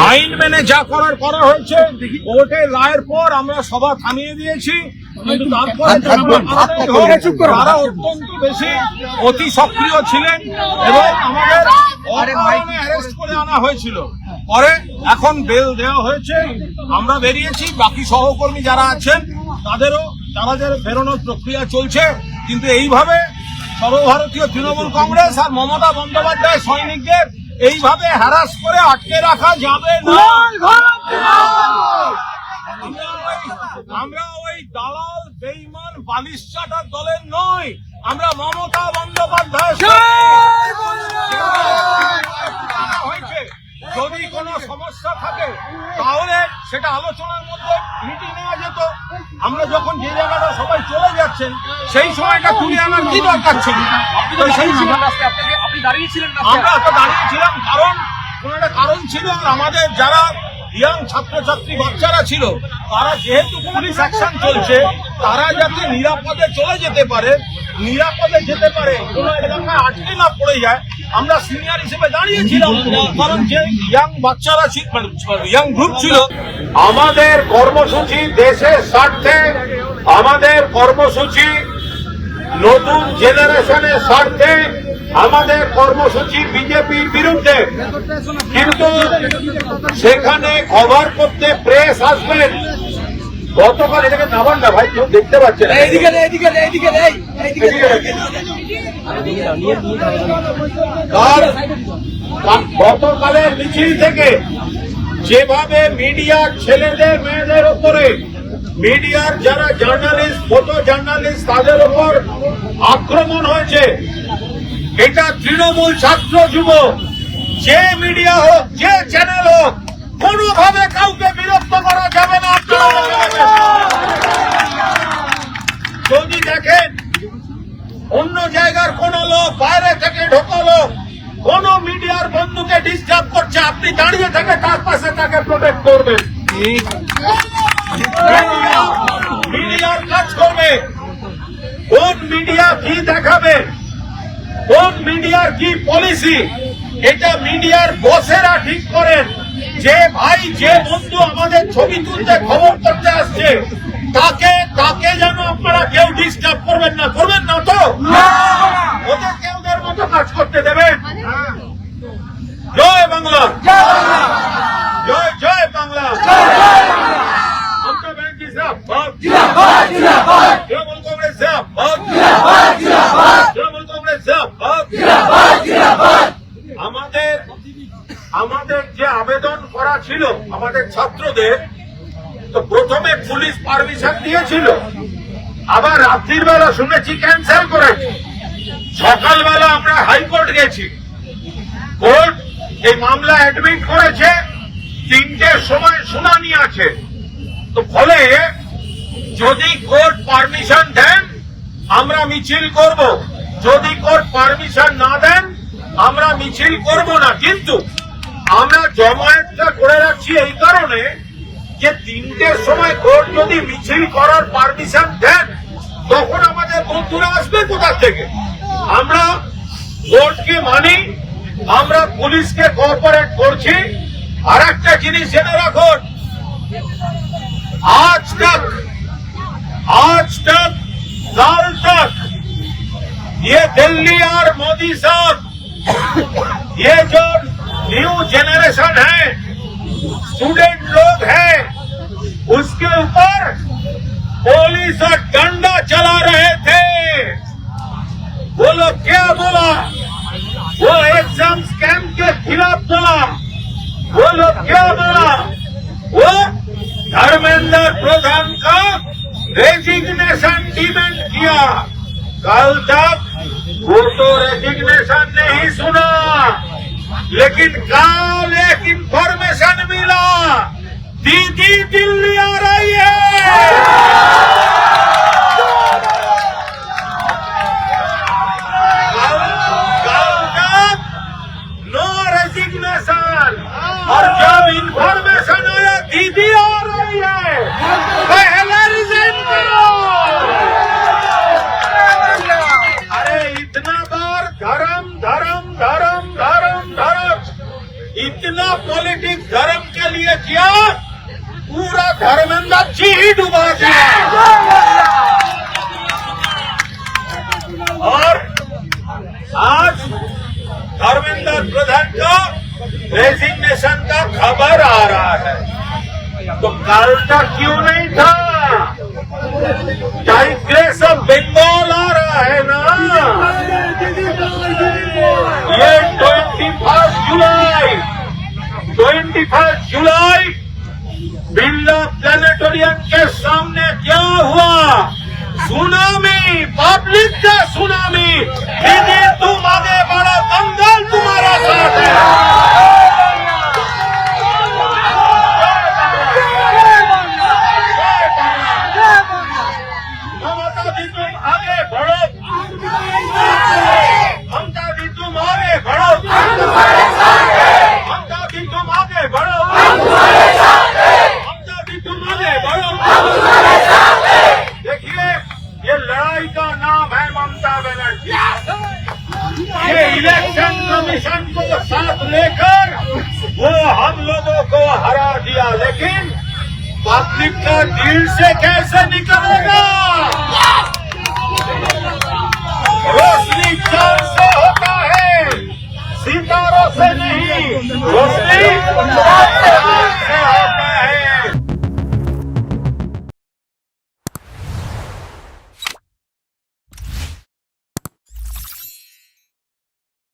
আইন মেনে যা করার করা হয়েছে। কোর্টের রায়ের পর আমরা সভা থামিয়ে দিয়েছি, কিন্তু তারপরে তারা অত্যন্ত বেশি অতি সক্রিয় ছিলেন এবং আমাদের অ্যারেস্ট করে আনা হয়েছিল। পরে এখন বেল দেওয়া হয়েছে, আমরা বেরিয়েছি। বাকি সহকর্মী যারা আছেন তাদেরও তাদের বেরোনোর প্রক্রিয়া চলছে। কিন্তু এইভাবে সর্বভারতীয় তৃণমূল কংগ্রেস আর মমতা বন্দ্যোপাধ্যায় সৈনিকদের এইভাবে হ্যারাস করে আটকে রাখা যাবে না। আমরা ওই দালাল বেঈমান বালিশ চাটার দলের নই, আমরা মমতা বন্দ্যোপাধ্যায়। হয়েছে যদি কোনো সমস্যা থাকে তাহলে সেটা আলোচনার মধ্যে মিটিয়ে নেওয়া যেত। আমরা যখন যে জায়গাটা সবাই চলে যাচ্ছেন সেই সময়টা তুলে আনার কি দরকার ছিল? আপনি দাঁড়িয়েছিলেন, আমরা তো দাঁড়িয়েছিলাম কারণ কোন একটা কারণ ছিল। আর আমাদের যারা ইয়াং ছাত্রছাত্রী বাচ্চারা ছিল তারা যেহেতু পুলিশ অ্যাকশন চলছে, তারা যাতে নিরাপদে চলে যেতে পারে, নিরাপদে যেতে পারে, কোনো এলাকায় আটকে না পড়ে যায়, আমরা সিনিয়র হিসেবে দাঁড়িয়েছিলাম। কারণ যে ইয়াং বাচ্চারা ছিল, ইয়াং গ্রুপ ছিল। আমাদের কর্মসূচি দেশের স্বার্থে, আমাদের কর্মসূচি নতুন জেনারেশনের স্বার্থে, আমাদের কর্মসূচি বিজেপির বিরুদ্ধে। কিন্তু সেখানে কভার করতে প্রেস আসবেন। গতকাল এটাকে নামান না ভাই, কেউ দেখতে পাচ্ছে না। গতকালের মিছিল থেকে যেভাবে মিডিয়ার ছেলেদের মেয়েদের ওপরে, মিডিয়ার যারা জার্নালিস্ট, ফটো জার্নালিস্ট, তাদের ওপর আক্রমণ হয়েছে, এটা তৃণমূল ছাত্র যুব যে মিডিয়া হোক, যে চ্যানেল হোক, কোনোভাবে কাউকে বিরক্ত করা যাবে না। যদি দেখেন অন্য জায়গার কোন লোক, বাইরে থেকে ঢোকা লোক কোন মিডিয়ার বন্ধুকে ডিস্টার্ব করছে, আপনি দাঁড়িয়ে থেকে তার পাশে তাকে প্রোটেক্ট করবেন। মিডিয়ার কাজ করবে, কোন মিডিয়া কি দেখাবে, কোন মিডিয়ার কি পলিসি, এটা মিডিয়ার বসেরা ঠিক করেন। যে ভাই, যে বন্ধু আমাদের ছবি তুলতে খবর করতে আসছে, তাকে যেন আপনারা কেউ ডিস্টার্ব করবেন না। করবেন না তো? ওদেরকে ওদের মতো কাজ করতে দেবেন। জয় বাংলা, জয় জয় বাংলা। মমতা ব্যানার্জি জিন্দাবাদ, তৃণমূল কংগ্রেস জিন্দাবাদ, তৃণমূল কংগ্রেস জিন্দাবাদ। আমাদের যে আবেদন করা ছিল আমাদের ছাত্রদের, তো প্রথমে পুলিশ পারমিশন দিয়েছিল, আবার রাত্রির বেলা শুনেছি ক্যান্সেল করেছে। সকালবেলা আমরা হাইকোর্ট গেছি, কোর্ট এই মামলা অ্যাডমিট করেছে, 3টের সময় শুনানি আছে। তো ফলে যদি কোর্ট পারমিশন দেন আমরা মিছিল করব, যদি কোর্ট পারমিশন না দেন আমরা মিছিল করব না। কিন্তু আমরা জমায়েতটা করে রাখছি এই কারণে যে 3টের সময় কোর্ট যদি মিছিল করার পারমিশন দেন তখন আমাদের বন্ধুরা আসবে কোথা থেকে? আমরা কোর্টকে মানি, আমরা পুলিশকে কোঅপারেট করছি। আর একটা জিনিস জেনে রাখুন, आज तक साल तक ये दिल्ली और मोदी साहब, ये जो न्यू जनरेशन है, स्टूडेंट लोग हैं, उसके ऊपर पुलिस और डंडा चला रहे थे। वो लोग क्या बोला? वो एग्जाम स्कैम के खिलाफ बोला। वो लोग क्या बोला? वो धर्मेंद्र प्रधान का रेजिग्नेशन डिमांड किया। कल तक वो तो रेजिग्नेशन नहीं सुना, लेकिन कल एक इंफॉर्मेशन मिला, दीदी दिल्ली आ रही है। कल तक नो रेजिग्नेशन, और जब इंफॉर्मेशन आया दीदी आ रही है, पहले रिजाइन करो। अरे इतना बार धर्म धर्म धर्म धर्म धर्म, इतना पॉलिटिक्स धर्म के लिए किया, पूरा धर्मेंद्र जी ही डुबा दिया। और आज धर्मेंद्र प्रधान का रेजिग्नेशन का खबर आ रहा है, तो कल तक क्यों नहीं था? टाइग्रेस ऑफ बंगाल आ रहा है ना। ये 21 जुलाई बिरला प्लेनेटोरियम के सामने क्या हुआ? सुनामी, पब्लिक का सुनामी। दीदी तुम आगे बढ़ो, बंगाल तुम्हारा साथ है। ममता जी तुम आगे बढ़ो, ममता जी तुम आगे बढ़ो, ममता जी तुम आगे बढ़ो, ममता जी तुम आगे बढ़ो। देखिए, ये लड़ाई का नाम है ममता बनर्जी। ये इलेक्शन कमीशन को साथ लेकर वो हम लोगों को हरा दिया, लेकिन पब्लिक का दिल से कैसे निकले?